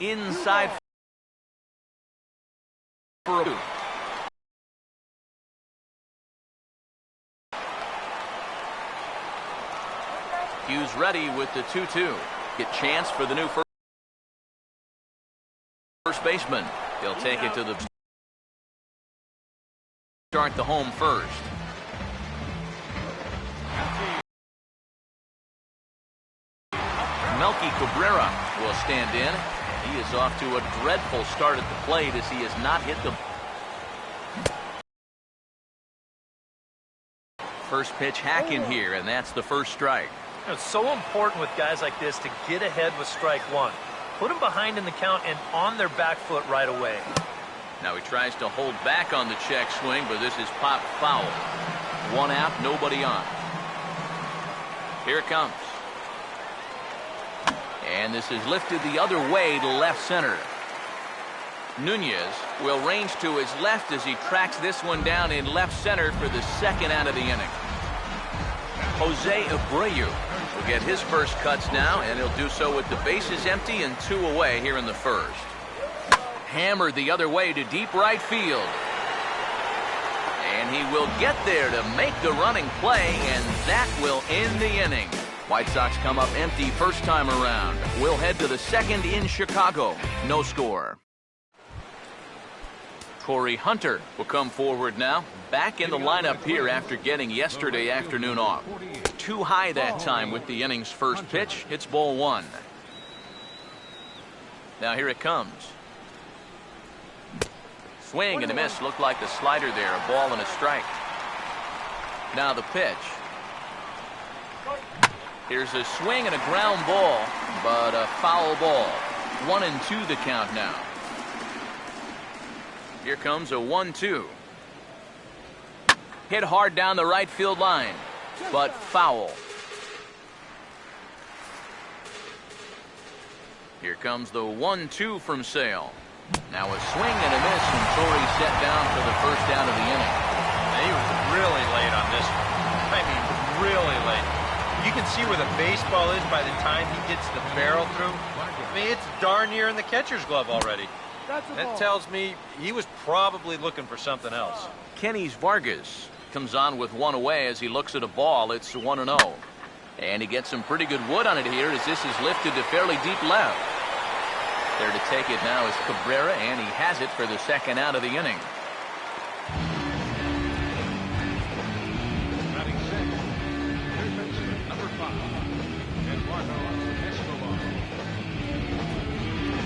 inside for a 2. Hughes ready with the 2-2. Get chance for the new first baseman. He'll take it to the start the home first. Melky Cabrera will stand in. He is off to a dreadful start at the plate as he has not hit the first pitch hack in here, and that's the first strike. It's so important with guys like this to get ahead with strike one. Put them behind in the count and on their back foot right away. Now he tries to hold back on the check swing, but this is popped foul. 1 out, nobody on. Here it comes. And this is lifted the other way to left center. Nunez will range to his left as he tracks this one down in left center for the second out of the inning. Jose Abreu will get his first cuts now, and he'll do so with the bases empty and 2 away here in the first. Hammered the other way to deep right field. And he will get there to make the running play, and that will end the inning. White Sox come up empty first time around. We'll head to the second in Chicago. No score. Corey Hunter will come forward now. Back in the lineup here after getting yesterday afternoon off. Too high that time with the inning's first pitch. It's ball 1. Now here it comes. Swing and a miss. Looked like the slider there. A ball and a strike. Now the pitch. Here's a swing and a ground ball, but a foul ball. 1-2 the count now. Here comes a 1-2. Hit hard down the right field line, but foul. Here comes the 1-2 from Sale. Now a swing and a miss, and Torrey set down for the first out of the inning. He was really late on this one. I mean, really late. You can see where the baseball is by the time he gets the barrel through. I mean, it's darn near in the catcher's glove already. That tells me he was probably looking for something else. Kenny's Vargas comes on with 1 away as he looks at a ball. It's 1-0. And he gets some pretty good wood on it here as this is lifted to fairly deep left. There to take it now is Cabrera, and he has it for the second out of the inning.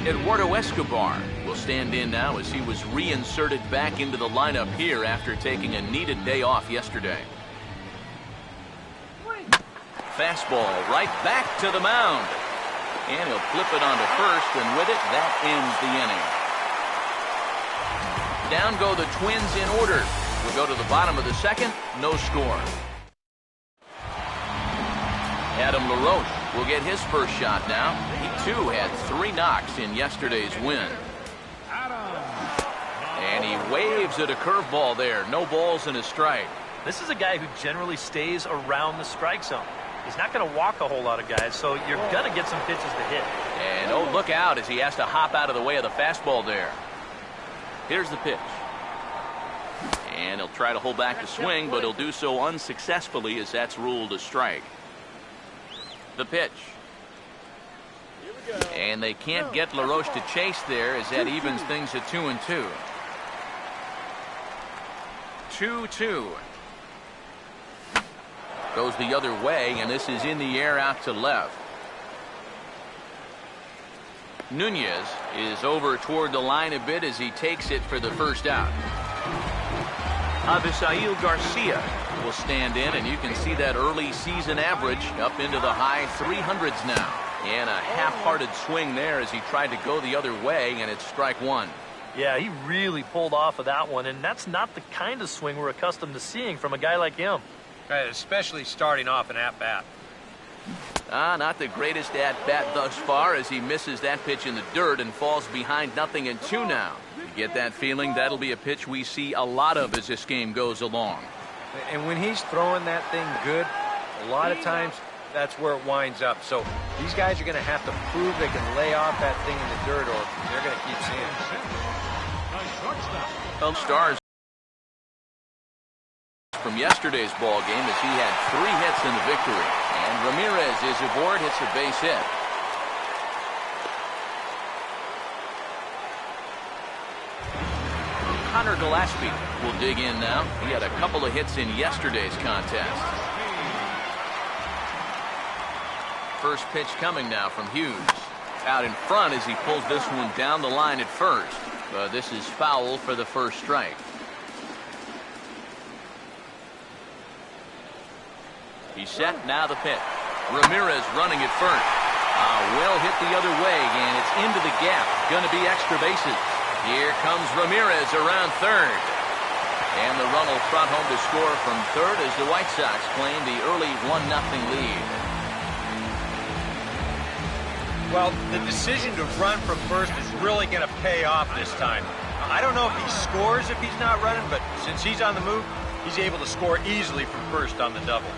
Eduardo Escobar will stand in now as he was reinserted back into the lineup here after taking a needed day off yesterday. Fastball right back to the mound. And he'll flip it onto first, and with it, that ends the inning. Down go the Twins in order. We'll go to the bottom of the second. No score. Adam LaRoche will get his first shot now. He, too, had 3 knocks in yesterday's win. And he waves at a curveball there. No balls and a strike. This is a guy who generally stays around the strike zone. He's not going to walk a whole lot of guys, so you're going to get some pitches to hit. And, oh, look out as he has to hop out of the way of the fastball there. Here's the pitch. And he'll try to hold back the swing, but he'll do so unsuccessfully as that's ruled a strike. The pitch. And they can't get LaRoche to chase there as that evens things at 2-2. 2-2. Goes the other way, and this is in the air out to left. Nunez is over toward the line a bit as he takes it for the first out. Avisail Garcia will stand in, and you can see that early season average up into the high 300s now. And a half-hearted swing there as he tried to go the other way, and it's strike 1. Yeah, he really pulled off of that one, and that's not the kind of swing we're accustomed to seeing from a guy like him. Right, especially starting off an at-bat. Not the greatest at-bat thus far as he misses that pitch in the dirt and falls behind 0-2 now. You get that feeling that'll be a pitch we see a lot of as this game goes along. And when he's throwing that thing good, a lot of times that's where it winds up. So these guys are going to have to prove they can lay off that thing in the dirt, or they're going to keep seeing it. Well, Stars from yesterday's ball game as he had 3 hits in the victory. And Ramirez is aboard, hits a base hit. Connor Gillespie will dig in now. He had a couple of hits in yesterday's contest. First pitch coming now from Hughes. Out in front as he pulls this one down the line at first. But this is foul for the first strike. He's set, now the pitch. Ramirez running at first. Well hit the other way, and it's into the gap. Going to be extra bases. Here comes Ramirez around third. And the run will front home to score from third as the White Sox claim the early 1-0 lead. Well, the decision to run from first is really going to pay off this time. I don't know if he scores if he's not running, but since he's on the move, he's able to score easily from first on the double.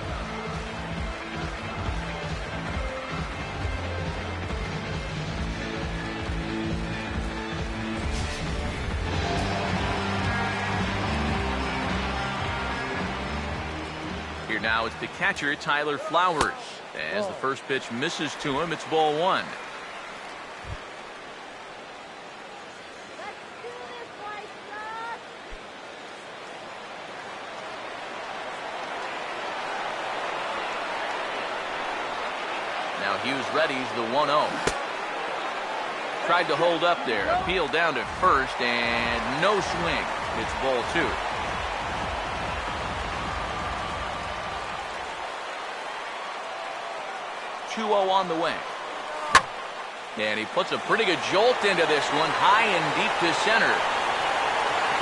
Here now it's the catcher, Tyler Flowers. As the first pitch misses to him, it's ball 1. Now Hughes readies the 1-0. Tried to hold up there. Appeal down to first, and no swing. It's ball 2. On the way. And he puts a pretty good jolt into this one, high and deep to center.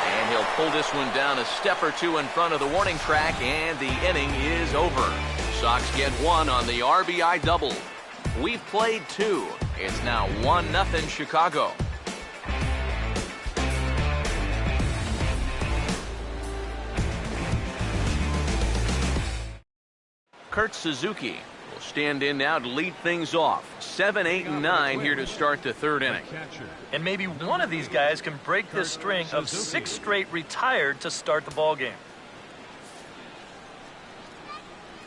And he'll pull this one down a step or 2 in front of the warning track, and the inning is over. Sox get 1 on the RBI double. We've played 2. It's now 1-0 Chicago. Kurt Suzuki will stand in now to lead things off. 7, 8, and 9 here to start the 3rd inning. And maybe one of these guys can break this string of 6 straight retired to start the ball game.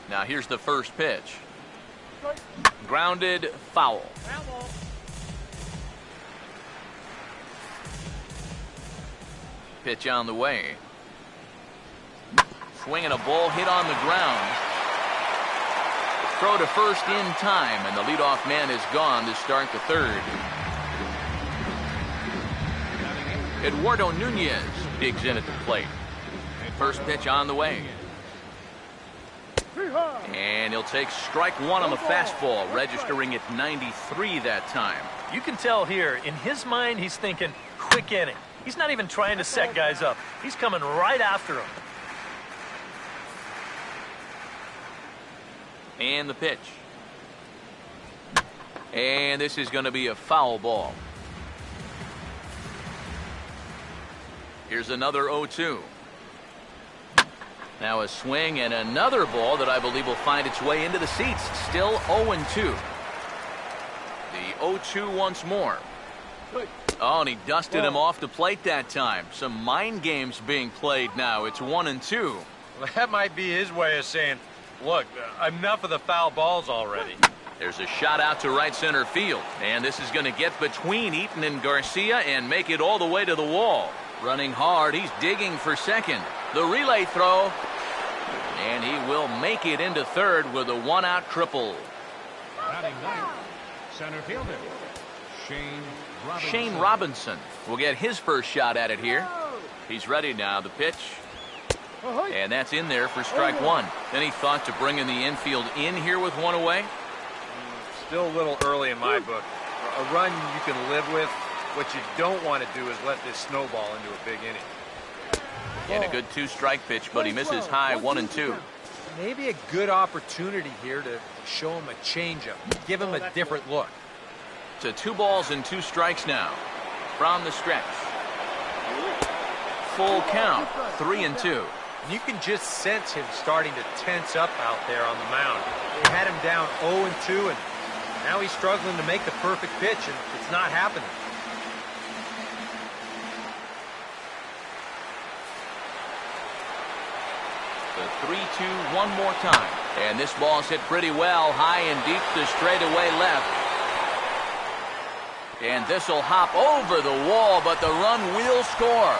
Now here's the first pitch. Grounded, foul. Pitch on the way. Swinging a ball hit on the ground. Throw to first in time, and the leadoff man is gone to start the 3rd. Eduardo Nunez digs in at the plate. First pitch on the way. And he'll take strike 1 on the fastball, registering at 93 that time. You can tell here, in his mind, he's thinking, quick inning. He's not even trying to set guys up. He's coming right after them. And the pitch. And this is going to be a foul ball. Here's another 0-2. Now a swing and another ball that I believe will find its way into the seats. Still 0-2. The 0-2 once more. Oh, and he dusted him off the plate that time. Some mind games being played now. It's 1-2. Well, that might be his way of saying, look, enough of the foul balls already. There's a shot out to right center field. And this is going to get between Eaton and Garcia and make it all the way to the wall. Running hard, he's digging for second. The relay throw. And he will make it into third with a 1-out triple. Batting ninth, center fielder, Shane Robinson will get his first shot at it here. He's ready now. The pitch. And that's in there for strike 1. Any thought to bringing the infield in here with 1 away? Still a little early in my book. A run you can live with. What you don't want to do is let this snowball into a big inning. And a good 2-strike pitch, but he misses high 1-2. Maybe a good opportunity here to show him a changeup. Give him a different look. To 2 balls and 2 strikes now. From the stretch. Full count. 3-2. You can just sense him starting to tense up out there on the mound. They had him down 0-2, and now he's struggling to make the perfect pitch, and it's not happening. The 3-2 one more time. And this ball's hit pretty well, high and deep to straightaway left. And this will hop over the wall, but the run will score.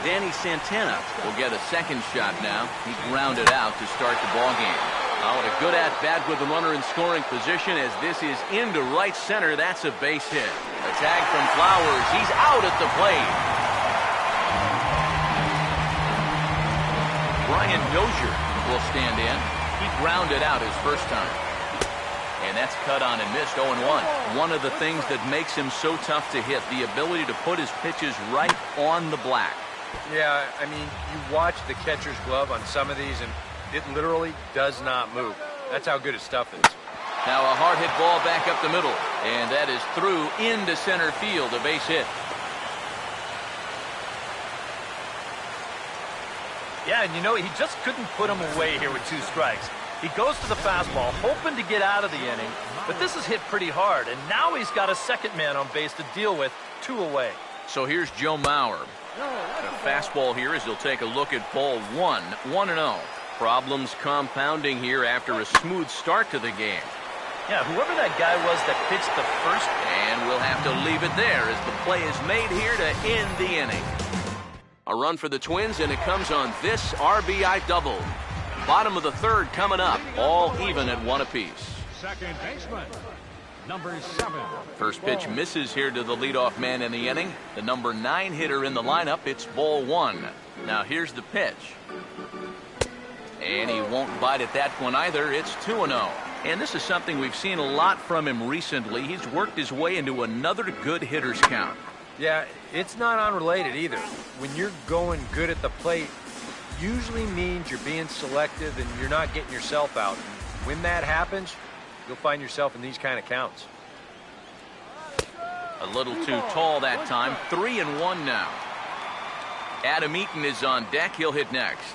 Danny Santana will get a second shot now. He grounded out to start the ball game. Oh, what a good at-bat with the runner in scoring position as this is into right center. That's a base hit. A tag from Flowers. He's out at the plate. Brian Dozier will stand in. He grounded out his first time. And that's cut on and missed 0-1. One of the things that makes him so tough to hit, the ability to put his pitches right on the black. Yeah, I mean, you watch the catcher's glove on some of these, and it literally does not move. That's how good his stuff is. Now a hard hit ball back up the middle. And that is through into center field, a base hit. Yeah, and you know, he just couldn't put him away here with 2 strikes. He goes to the fastball, hoping to get out of the inning, but this is hit pretty hard, and now he's got a second man on base to deal with, 2 away. So here's Joe Mauer. A fastball here as he'll take a look at ball 1, 1-0. Problems compounding here after a smooth start to the game. Yeah, whoever that guy was that pitched the first. And we'll have to leave it there as the play is made here to end the inning. A run for the Twins, and it comes on this RBI double. Bottom of the third coming up, all even at 1 apiece. Second baseman, number 7. First pitch misses here to the leadoff man in the inning. The number 9 hitter in the lineup. It's ball 1. Now here's the pitch. And he won't bite at that one either. It's 2-0. And this is something we've seen a lot from him recently. He's worked his way into another good hitter's count. Yeah, it's not unrelated either. When you're going good at the plate, usually means you're being selective and you're not getting yourself out. And when that happens, you'll find yourself in these kind of counts. A little too tall that time. 3-1 now. Adam Eaton is on deck. He'll hit next.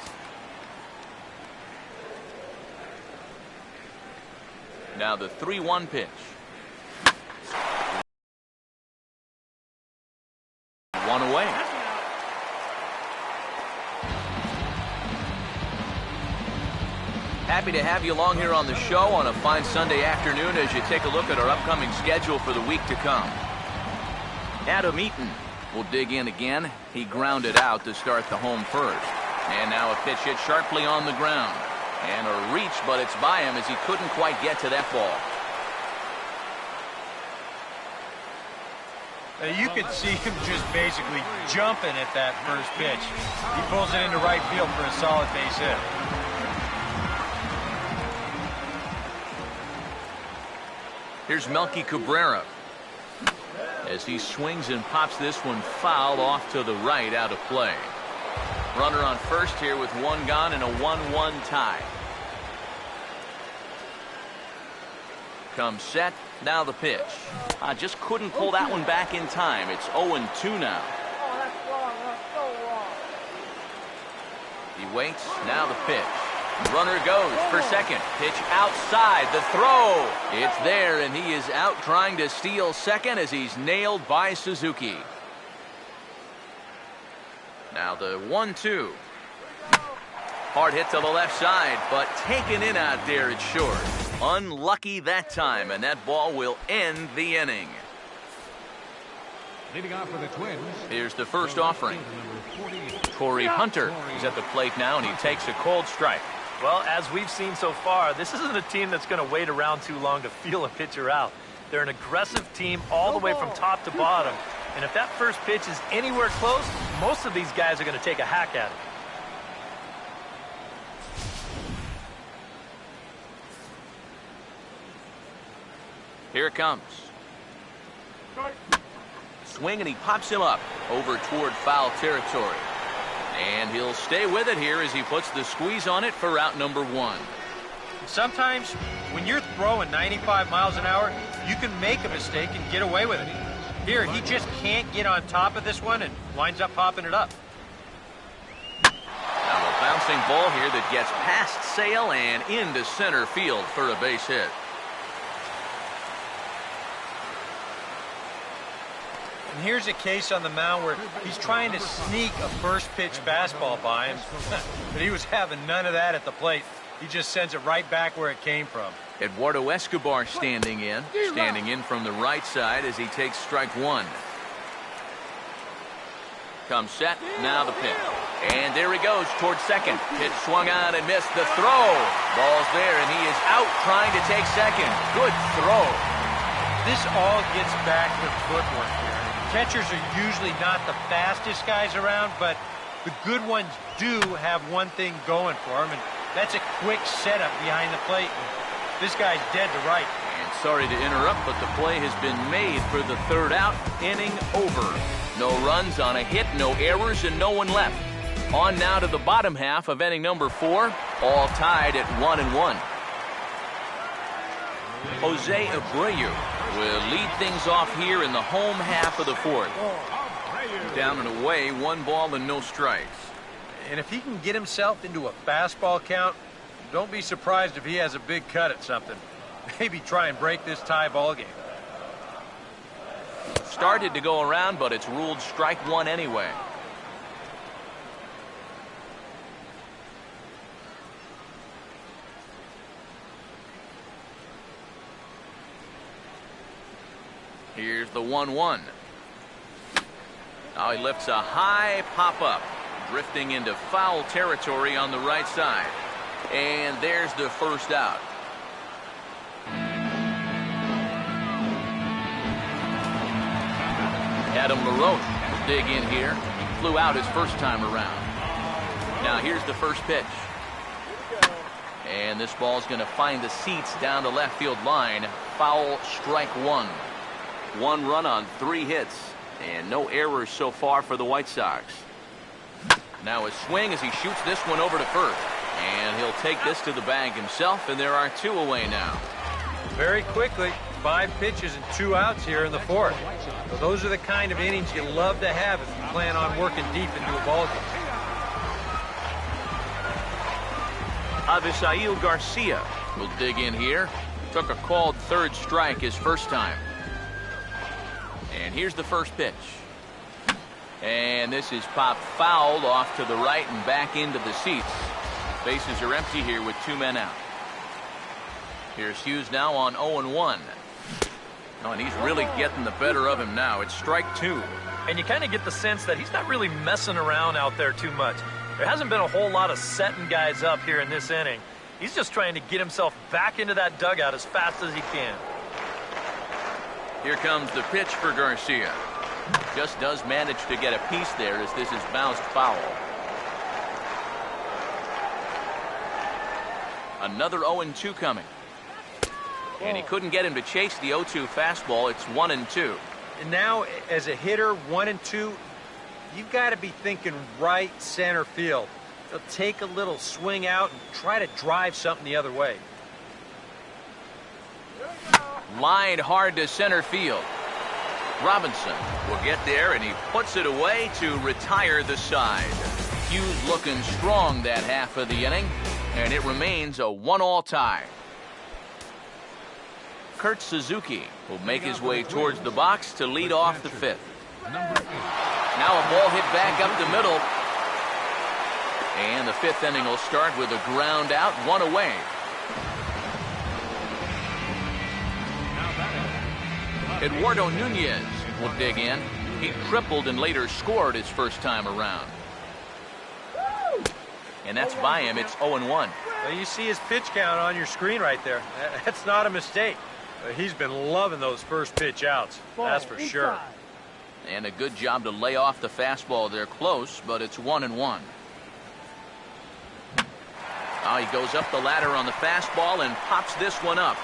Now the 3-1 pitch. One away. Happy to have you along here on the show on a fine Sunday afternoon as you take a look at our upcoming schedule for the week to come. Adam Eaton will dig in again. He grounded out to start the home first. And now a pitch hit sharply on the ground. And a reach, but it's by him as he couldn't quite get to that ball. You could see him just basically jumping at that first pitch. He pulls it into right field for a solid base hit. Here's Melky Cabrera as he swings and pops this one foul off to the right, out of play. Runner on first here with 1 gone and a 1-1 tie. Comes set. Now the pitch. I just couldn't pull that one back in time. It's 0-2 now. Oh, that's wrong. That's so wrong. He waits. Now the pitch. Runner goes for second. Pitch outside. The throw. It's there, and he is out trying to steal second as he's nailed by Suzuki. Now the 1-2. Hard hit to the left side, but taken in out there, it's short. Unlucky that time, and that ball will end the inning. Leading off for the Twins. Here's the first offering. Corey Hunter is at the plate now, and he takes a cold strike. Well, as we've seen so far, this isn't a team that's going to wait around too long to feel a pitcher out. They're an aggressive team all the way from top to bottom. And if that first pitch is anywhere close, most of these guys are going to take a hack at it. Here it comes. Swing, and he pops him up over toward foul territory. And he'll stay with it here as he puts the squeeze on it for out number 1. Sometimes when you're throwing 95 miles an hour, you can make a mistake and get away with it. Here, he just can't get on top of this one and winds up popping it up. Now a bounce bouncing ball here that gets past Sale and into center field for a base hit. And here's a case on the mound where he's trying to sneak a first pitch fastball by him, but he was having none of that at the plate. He just sends it right back where it came from. Eduardo Escobar standing in from the right side as he takes strike one. Comes set, now the pitch. And there he goes towards second. Pitch swung on and missed. The throw. Ball's there, and he is out trying to take second. Good throw. This all gets back to footwork here. Catchers are usually not the fastest guys around, but the good ones do have one thing going for them, and that's a quick setup behind the plate. This guy's dead to right. And sorry to interrupt, but the play has been made for the third out. Inning over. No runs on a hit, no errors, and no one left. On now to the bottom half of inning number 4, all tied at 1-1. Jose Abreu will lead things off here in the home half of the 4th. Down and away, 1 ball and no strikes. And if he can get himself into a fastball count, don't be surprised if he has a big cut at something. Maybe try and break this tie ball game. Started to go around, but it's ruled strike one anyway. Here's the 1-1. Now he lifts a high pop-up, drifting into foul territory on the right side. And there's the first out. Adam LaRoche will dig in here. He flew out his first time around. Now here's the first pitch. And this ball's going to find the seats down the left field line. Foul, strike one. 1 run on 3 hits. And no errors so far for the White Sox. Now a swing as he shoots this one over to first. And he'll take this to the bag himself, and there are 2 away now. Very quickly, 5 pitches and 2 outs here in the 4th. So those are the kind of innings you love to have if you plan on working deep into a ball game. Avisail Garcia will dig in here. Took a called third strike his first time. And here's the first pitch. And this is popped foul off to the right and back into the seats. Bases are empty here with 2 men out. Here's Hughes now on 0-1. Oh, and he's really getting the better of him now. It's strike 2. And you kind of get the sense that he's not really messing around out there too much. There hasn't been a whole lot of setting guys up here in this inning. He's just trying to get himself back into that dugout as fast as he can. Here comes the pitch for Garcia. Just does manage to get a piece there as this is bounced foul. Another 0-2 coming. And he couldn't get him to chase the 0-2 fastball. It's 1-2. And now, as a hitter, 1-2, you've got to be thinking right center field. They'll take a little swing out and try to drive something the other way. Lined hard to center field. Robinson will get there, and he puts it away to retire the side. Hughes looking strong that half of the inning, and it remains a 1-all tie. Kurt Suzuki will make his way towards the box to lead off the 5th. Now a ball hit back up the middle. And the 5th inning will start with a ground out, 1 away. Eduardo Nunez will dig in. He tripled and later scored his first time around. And that's by him. It's 0-1. Well, you see his pitch count on your screen right there. That's not a mistake. He's been loving those first pitch outs. That's for sure. And a good job to lay off the fastball there close, but it's 1-1. Now he goes up the ladder on the fastball and pops this one up.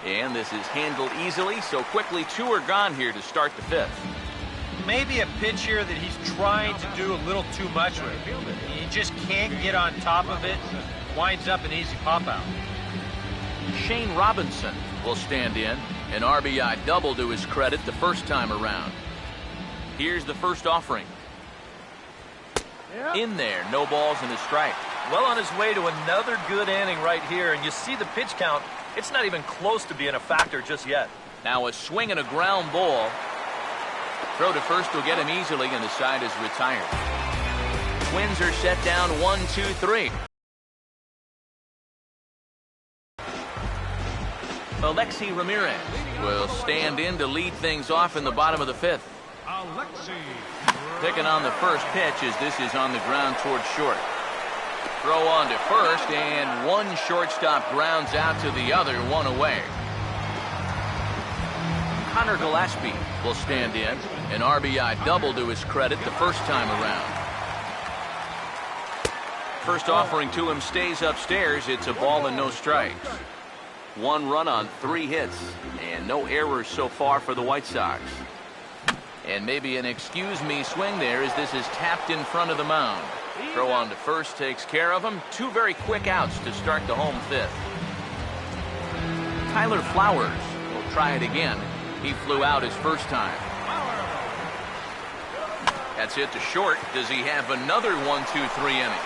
And this is handled easily, so quickly 2 are gone here to start the 5th. Maybe a pitch here that he's trying to do a little too much with. He just can't get on top of it. Winds up an easy pop out. Shane Robinson will stand in. An RBI double to his credit the first time around. Here's the first offering. In there, no balls and a strike. Well on his way to another good inning right here, and you see the pitch count. It's not even close to being a factor just yet. Now a swing and a ground ball. Throw to first will get him easily, and the side is retired. Twins are set down 1-2-3. Alexi Ramirez will stand in to lead things off in the bottom of the fifth. Alexi. Picking on the first pitch as this is on the ground towards short. Throw on to first, and one shortstop grounds out to the other, one away. Connor Gillespie will stand in. An RBI double to his credit the first time around. First offering to him stays upstairs. It's a ball and no strikes. 1 run on 3 hits, and no errors so far for the White Sox. And maybe an excuse me swing there as this is tapped in front of the mound. Throw on to first takes care of him. 2 very quick outs to start the home fifth. Tyler Flowers will try it again. He flew out his first time. That's hit to short. Does he have another 1-2-3 inning?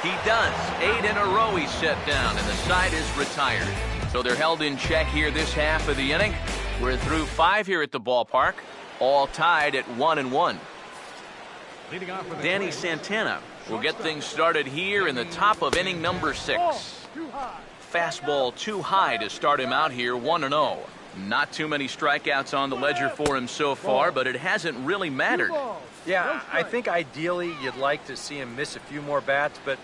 He does. 8 in a row he's set down, and the side is retired. So they're held in check here this half of the inning. We're through 5 here at the ballpark, all tied at 1-1. Leading off with Danny Santana will get things started here in the top of inning number 6. Fastball too high to start him out here, 1-0. Not too many strikeouts on the ledger for him so far, but it hasn't really mattered. Yeah, I think ideally you'd like to see him miss a few more bats, but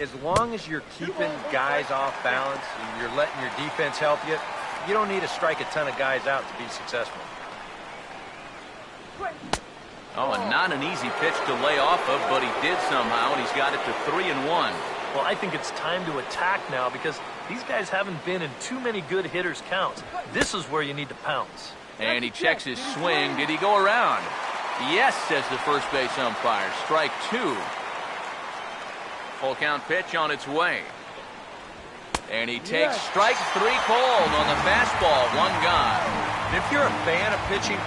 as long as you're keeping guys off balance and you're letting your defense help you, you don't need to strike a ton of guys out to be successful. Oh, and not an easy pitch to lay off of, but he did somehow, and he's got it to 3-1. Well, I think it's time to attack now because these guys haven't been in too many good hitters' counts. This is where you need to pounce. And he checks his swing. Did he go around? Yes, says the first base umpire. Strike 2. Full count pitch on its way. And he takes strike 3 called on the fastball. 1 gone. And if you're a fan of pitching,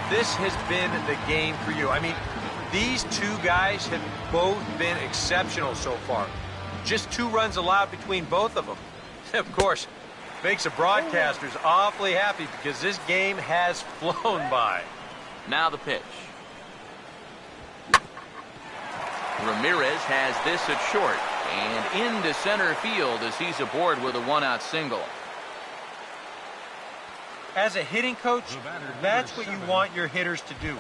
this has been the game for you. I mean, these 2 guys have both been exceptional so far. Just 2 runs allowed between both of them. Of course, makes the broadcasters awfully happy because this game has flown by. Now the pitch. Ramirez has this at short and into center field as he's aboard with a 1-out single. As a hitting coach, that's what you want your hitters to do.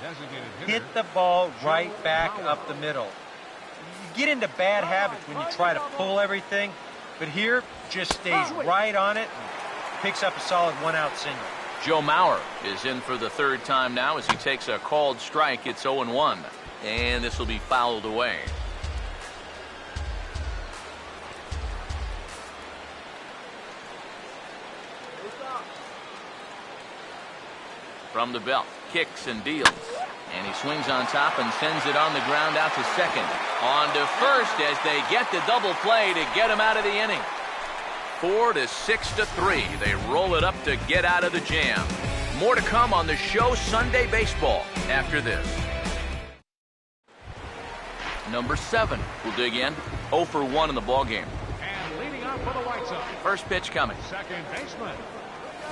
Hit the ball right back up the middle. You get into bad habits when you try to pull everything, but here just stays right on it and picks up a solid 1-out single. Joe Mauer is in for the 3rd time now as he takes a called strike. It's 0-1, and this will be fouled away. From the belt, kicks and deals. And he swings on top and sends it on the ground out to second. On to first as they get the double play to get him out of the inning. 4-6-3. They roll it up to get out of the jam. More to come on the show Sunday Baseball after this. Number 7 will dig in. 0 for 1 in the ballgame. And leading off for the White Sox. First pitch coming. Second baseman.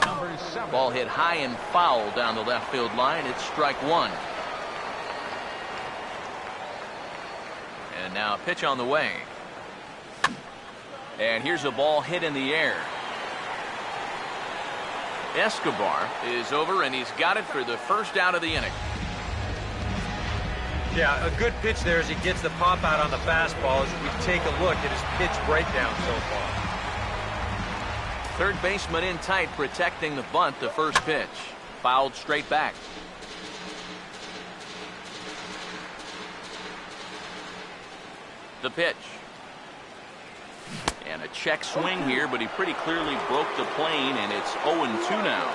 Number 7. Ball hit high and foul down the left field line. It's strike 1. And now a pitch on the way. And here's a ball hit in the air. Escobar is over, and he's got it for the first out of the inning. Yeah, a good pitch there as he gets the pop out on the fastball as we take a look at his pitch breakdown so far. Third baseman in tight, protecting the bunt. The first pitch fouled straight back. The pitch. And a check swing here, but he pretty clearly broke the plane, and it's 0-2 now.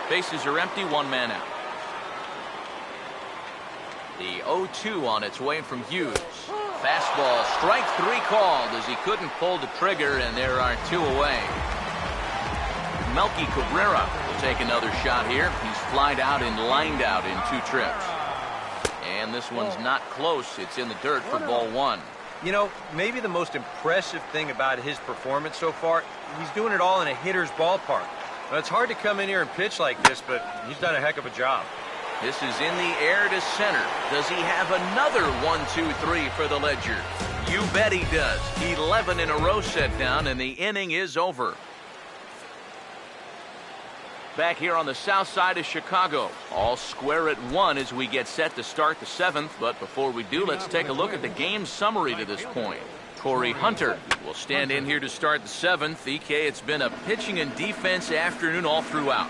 Bases are empty, 1 man out. The 0-2 on its way from Hughes. Fastball, strike 3 called as he couldn't pull the trigger, and there are 2 away. Melky Cabrera will take another shot here. He's flied out and lined out in 2 trips. And this one's not close. It's in the dirt for ball one. You know, maybe the most impressive thing about his performance so far, he's doing it all in a hitter's ballpark. Now, it's hard to come in here and pitch like this, but he's done a heck of a job. This is in the air to center. Does he have another 1-2-3 for the Ledger? You bet he does. 11 in a row set down, and the inning is over. Back here on the south side of Chicago, all square at 1 as we get set to start the 7th. But before we do, let's take a look at the game summary to this point. Corey Hunter will stand in here to start the 7th. EK, it's been a pitching and defense afternoon all throughout.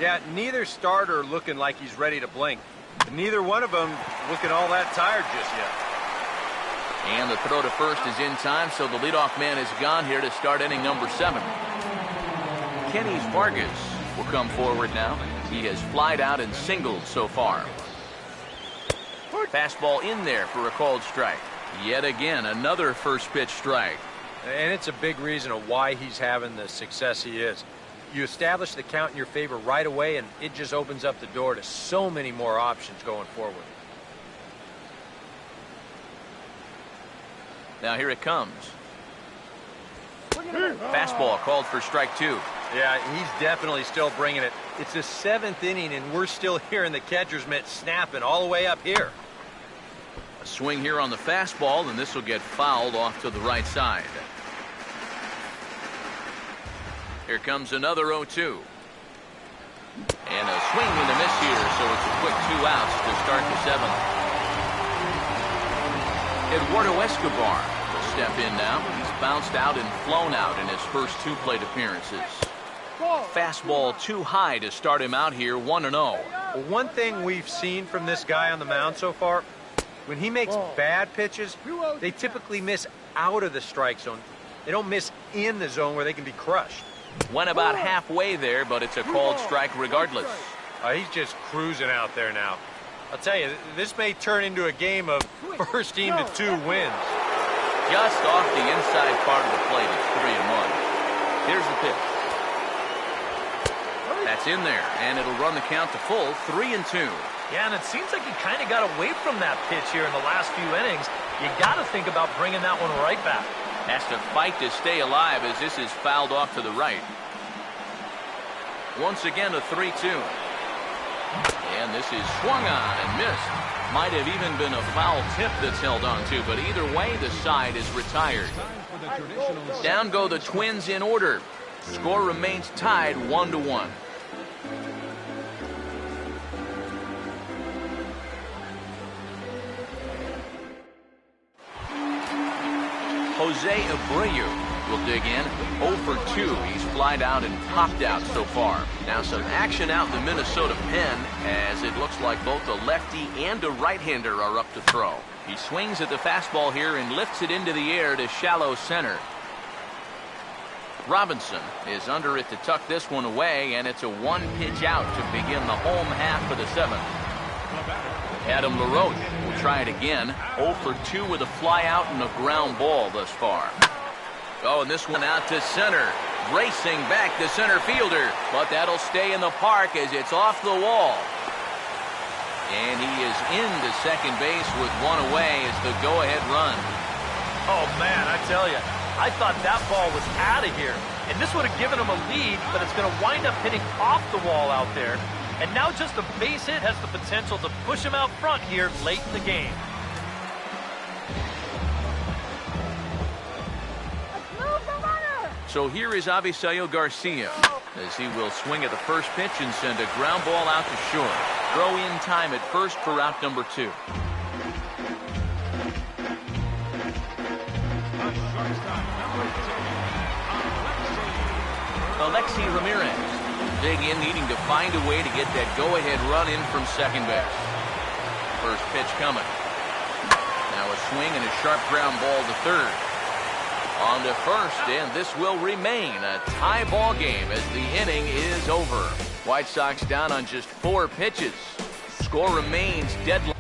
Yeah, neither starter looking like he's ready to blink. And neither one of them looking all that tired just yet. And the throw to first is in time, so the leadoff man is gone here to start inning number 7. Kenny Vargas will come forward now. He has flied out and singled so far. Fastball in there for a called strike. Yet again, another first pitch strike. And it's a big reason of why he's having the success he is. You establish the count in your favor right away, and it just opens up the door to so many more options going forward. Now here it comes. Fastball called for strike 2. Yeah, he's definitely still bringing it. It's the 7th inning, and we're still hearing the catcher's mitt snapping all the way up here. A swing here on the fastball, and this will get fouled off to the right side. Here comes another 0-2. And a swing and a miss here, so it's a quick 2 outs to start the 7th. Eduardo Escobar will step in now. He's bounced out and flown out in his first 2 plate appearances. Fastball too high to start him out here, 1-0. Well, one thing we've seen from this guy on the mound so far, when he makes bad pitches, they typically miss out of the strike zone. They don't miss in the zone where they can be crushed. Went about halfway there, but it's a called strike regardless. He's just cruising out there now. I'll tell you, this may turn into a game of first team to 2 wins. Just off the inside part of the plate, it's 3-1. Here's the pitch. That's in there, and it'll run the count to full, 3-2. Yeah, and it seems like he kind of got away from that pitch here in the last few innings. You got to think about bringing that one right back. Has to fight to stay alive as this is fouled off to the right. Once again, a 3-2. And this is swung on and missed. Might have even been a foul tip that's held on to, but either way, the side is retired. Down go the Twins in order. Score remains tied 1-1. Jose Abreu will dig in. 0 for 2. He's flied out and popped out so far. Now some action out in the Minnesota pen as it looks like both a lefty and a right-hander are up to throw. He swings at the fastball here and lifts it into the air to shallow center. Robinson is under it to tuck this one away, and it's a 1-pitch out to begin the home half of the 7th. Adam LaRoche will try it again. 0 for 2 with a fly out and a ground ball thus far. Oh, and this one out to center. Racing back the center fielder, but that'll stay in the park as it's off the wall. And he is into second base with 1 away as the go-ahead run. Oh, man, I tell you, I thought that ball was out of here. And this would have given him a lead, but it's going to wind up hitting off the wall out there. And now just a base hit has the potential to push him out front here late in the game. So here is Avisaíl Garcia as he will swing at the first pitch and send a ground ball out to short. Throw in time at first for out number 2. Alexi Ramirez dig in, needing to find a way to get that go-ahead run in from second base. First pitch coming. Now a swing and a sharp ground ball to third. On to first, and this will remain a tie ball game as the inning is over. White Sox down on just 4 pitches. Score remains deadlocked.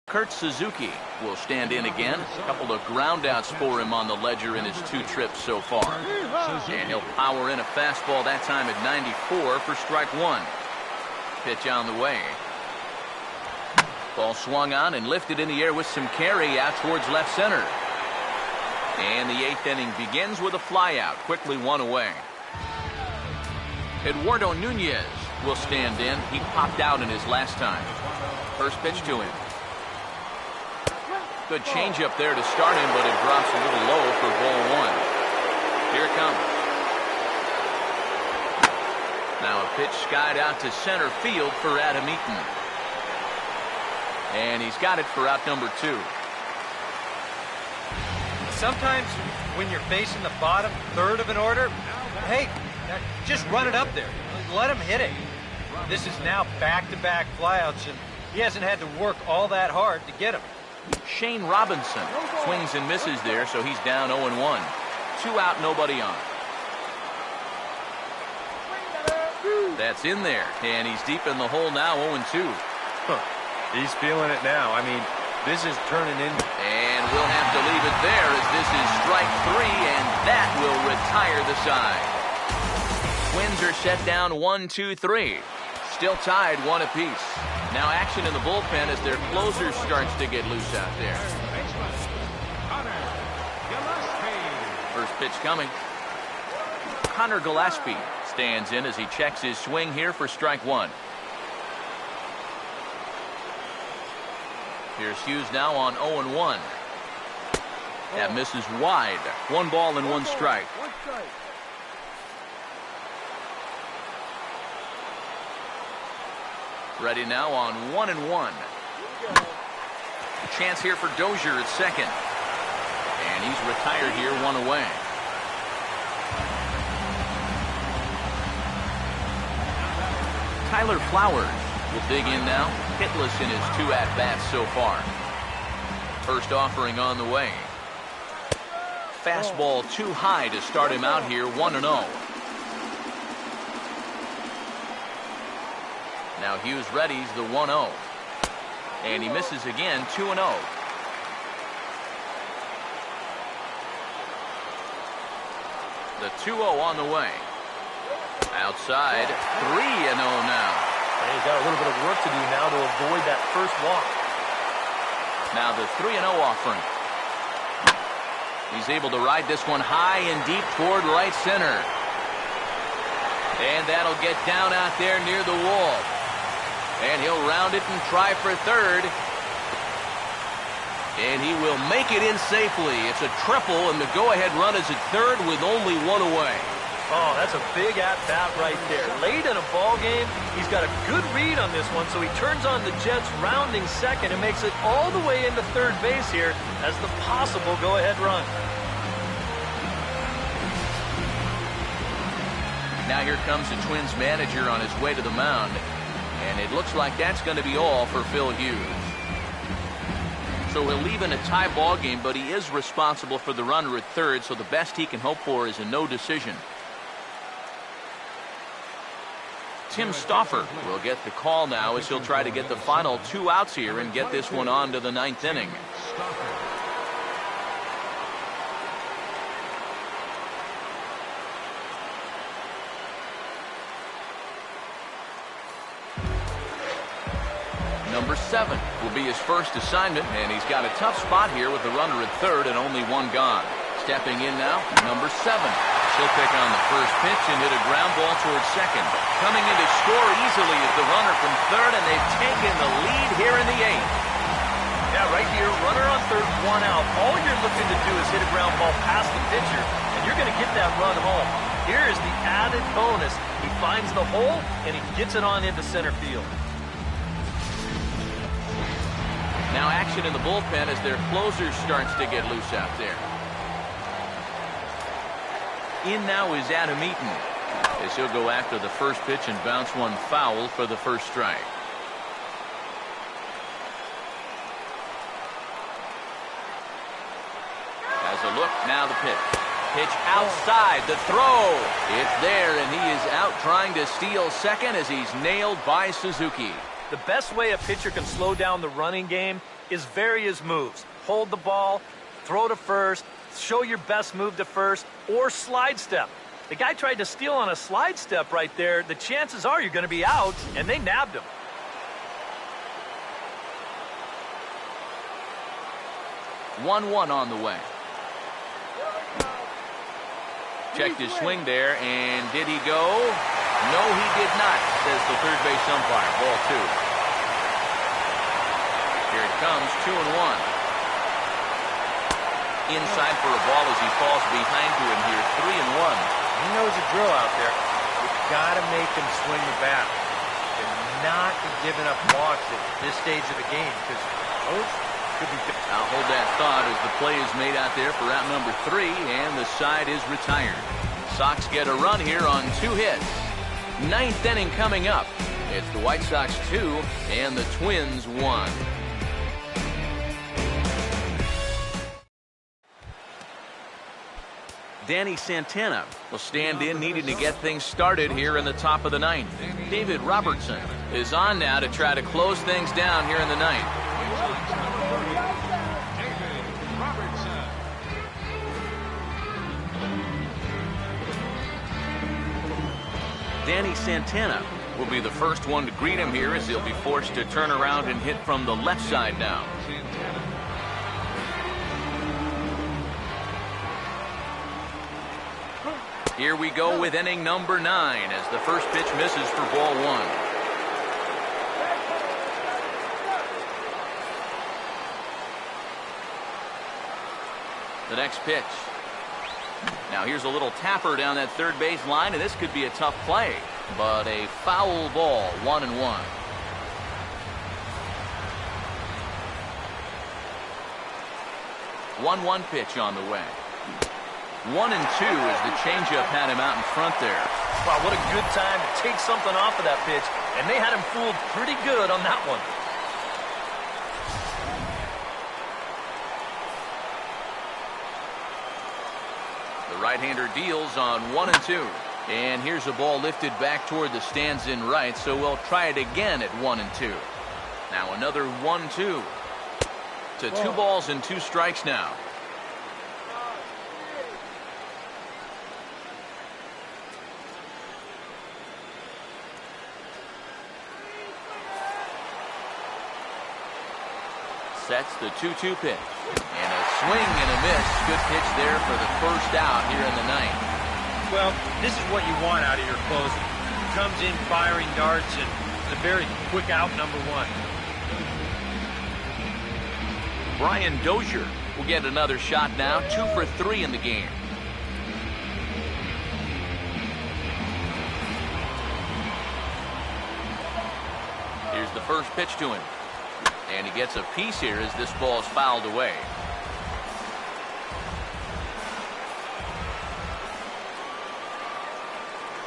Kurt Suzuki will stand in again. A couple of groundouts for him on the ledger in his 2 trips so far. And he'll power in a fastball that time at 94 for strike 1. Pitch on the way. Ball swung on and lifted in the air with some carry out towards left center. And the 8th inning begins with a flyout, quickly one away. Eduardo Nunez will stand in. He popped out in his last time. First pitch to him. Good changeup there to start him, but it drops a little low for ball one. Here it comes. Now a pitch skied out to center field for Adam Eaton. And he's got it for out number 2. Sometimes when you're facing the bottom third of an order, hey, just run it up there. Let him hit it. This is now back-to-back flyouts, and he hasn't had to work all that hard to get him. Shane Robinson swings and misses there, so he's down 0-1. 2 out, nobody on. That's in there, and he's deep in the hole now, 0-2. He's feeling it now. I mean, this is turning in. And we'll have to leave it there as this is strike 3, and that will retire the side. Twins are set down 1-2-3. Still tied 1 apiece. Now action in the bullpen as their closer starts to get loose out there. First pitch coming. Connor Gillespie stands in as he checks his swing here for strike 1. Here's Hughes now on 0-1. That misses wide. 1 ball and 1 strike. Ready now on 1-1. Chance here for Dozier at second. And he's retired here, 1 away. Tyler Flowers will dig in now. Hitless in his 2 at-bats so far. First offering on the way. Fastball too high to start him out here, 1-0. Now Hughes readies the 1-0. And he misses again, 2-0. The 2-0 on the way. Outside, 3-0 now. And he's got a little bit of work to do now to avoid that first walk. Now the 3-0 offering. He's able to ride this one high and deep toward right center. And that'll get down out there near the wall. And he'll round it and try for third. And he will make it in safely. It's a triple, and the go-ahead run is at third with only 1 away. Oh, that's a big at-bat right there. Late in a ball game, he's got a good read on this one, so he turns on the Jets rounding second and makes it all the way into third base here as the possible go-ahead run. Now here comes the Twins manager on his way to the mound, and it looks like that's going to be all for Phil Hughes. So he'll leave in a tie ball game, but he is responsible for the runner at third, so the best he can hope for is a no decision. Tim Stauffer will get the call now as he'll try to get the final 2 outs here and get this one on to the 9th inning. Number 7 will be his first assignment, and he's got a tough spot here with the runner at third and only 1 gone. Stepping in now, number 7. She'll pick on the first pitch and hit a ground ball towards second. Coming in to score easily is the runner from third, and they've taken the lead here in the 8th. Yeah, right here, runner on third, 1 out. All you're looking to do is hit a ground ball past the pitcher, and you're going to get that run home. Here is the added bonus. He finds the hole, and he gets it on into center field. Now action in the bullpen as their closer starts to get loose out there. In now is Adam Eaton as he'll go after the first pitch and bounce one foul for the first strike. Has a look, now the pitch. Pitch outside, the throw. It's there, and he is out trying to steal second as he's nailed by Suzuki. The best way a pitcher can slow down the running game is vary his moves. Hold the ball, throw to first, show your best move to first, or slide step. The guy tried to steal on a slide step right there. The chances are you're going to be out, and they nabbed him. 1-1 on the way. Checked his swing there, and did he go? No, he did not, says the third base umpire. Ball 2. Here it comes, 2-1. Inside for a ball as he falls behind to him here, 3-1. He knows the drill out there. You've got to make him swing the bat. And not be giving up walks at this stage of the game, because those could be good. I'll hold that thought as the play is made out there for out number 3, and the side is retired. Sox get a run here on 2 hits. 9th inning coming up. It's the White Sox 2 and the Twins 1. Danny Santana will stand in, needing to get things started here in the top of the 9th. David Robertson is on now to try to close things down here in the 9th. David Robertson. Danny Santana will be the first one to greet him here as he'll be forced to turn around and hit from the left side now. Here we go with inning number 9 as the first pitch misses for ball 1. The next pitch. Now here's a little tapper down that third base line, and this could be a tough play, but a foul ball, 1-1. One pitch on the way. 1-2 as the changeup had him out in front there. Wow, what a good time to take something off of that pitch, and they had him fooled pretty good on that one. The right-hander deals on 1-2. And here's a ball lifted back toward the stands in right, so we'll try it again at 1-2. Now another 1-2. To 2 balls and 2 strikes now. Sets the 2-2 pitch. And a swing and a miss. Good pitch there for the first out here in the 9th. Well, this is what you want out of your closer. He comes in firing darts, and it's a very quick out, number 1. Brian Dozier will get another shot now. 2 for 3 in the game. Here's the first pitch to him. And he gets a piece here as this ball is fouled away.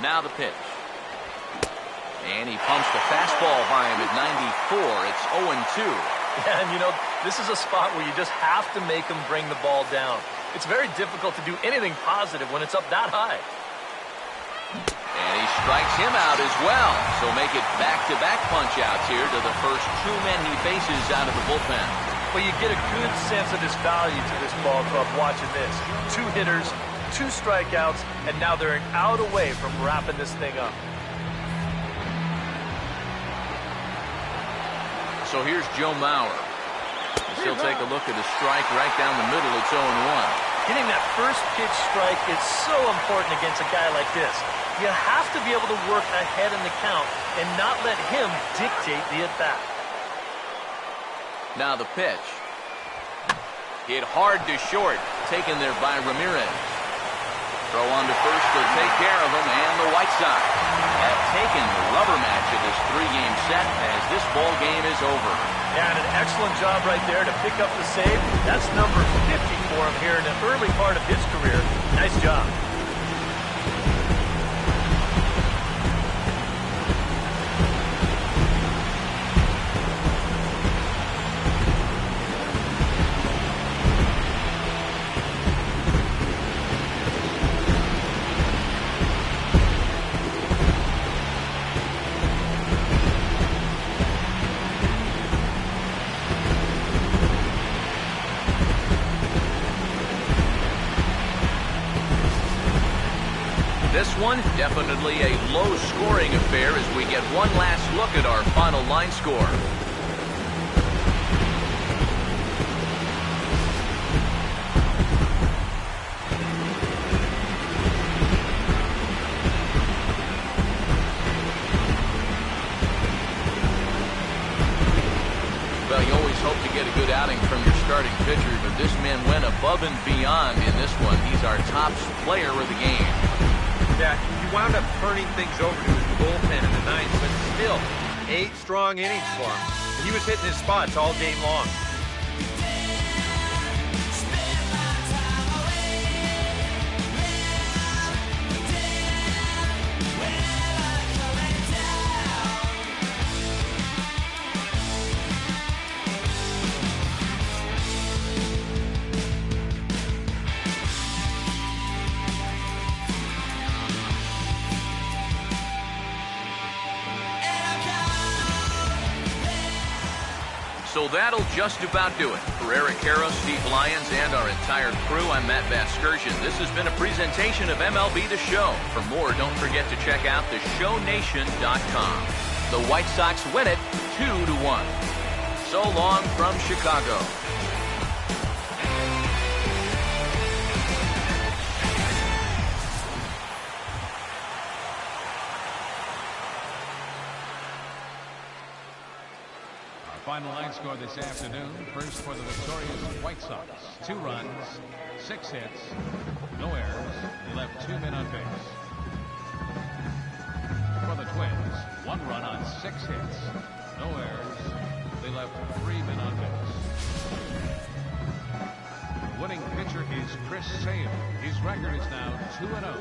Now the pitch. And he pumps the fastball by him at 94. It's 0-2. Yeah, and you know, this is a spot where you just have to make him bring the ball down. It's very difficult to do anything positive when it's up that high. And he strikes him out as well. So make it back-to-back punch-outs here to the first 2 men he faces out of the bullpen. Well, you get a good sense of his value to this ball club watching this. 2 hitters, 2 strikeouts, and now they're an out away from wrapping this thing up. So here's Joe Mauer. He'll take a look at a strike right down the middle. It's 0-1. Getting that first pitch strike is so important against a guy like this. You have to be able to work ahead in the count and not let him dictate the at-bat. Now the pitch. Hit hard to short. Taken there by Ramirez. Throw on to first to take care of him, and the White Sox have taken the rubber match of this 3-game set as this ball game is over. Yeah, and an excellent job right there to pick up the save. That's number 50 for him here in the early part of his career. Nice job. This one, definitely a low-scoring affair as we get one last look at our final line score. Well, you always hope to get a good outing from your starting pitcher, but this man went above and beyond in this one. He's our top player of the game. Yeah, he wound up turning things over to his bullpen in the ninth, but still, 8 strong innings for him. He was hitting his spots all game long. So that'll just about do it. For Eric Karros, Steve Lyons, and our entire crew, I'm Matt Vasgersian. This has been a presentation of MLB The Show. For more, don't forget to check out theshownation.com. The White Sox win it 2-1. So long from Chicago. Final line score this afternoon. First for the victorious White Sox. 2 runs, 6 hits, no errors. They left 2 men on base. For the Twins, 1 run on 6 hits, no errors. They left 3 men on base. The winning pitcher is Chris Sale. His record is now 2-0.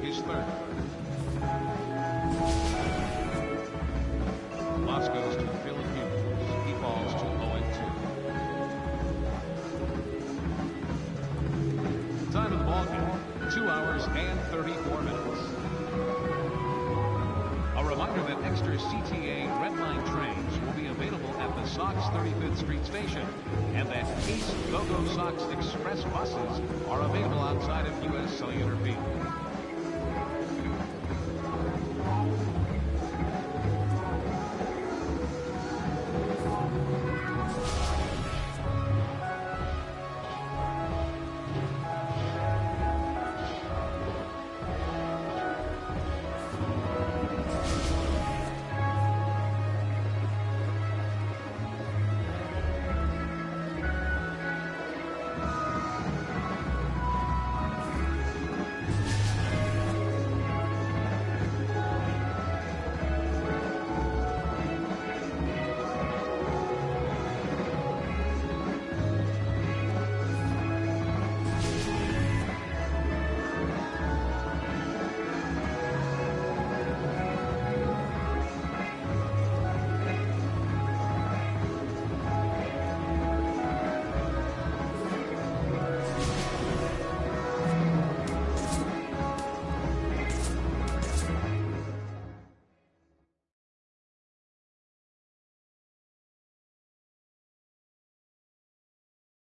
His third. Loss goes to Phil Hughes. He falls to 0-2. Time of the ball game, 2 hours and 34 minutes. A reminder that extra CTA Red Line trains will be available at the Sox 35th Street station, and that Case Go-Go Sox Express buses are available outside of U.S. Cellular Field.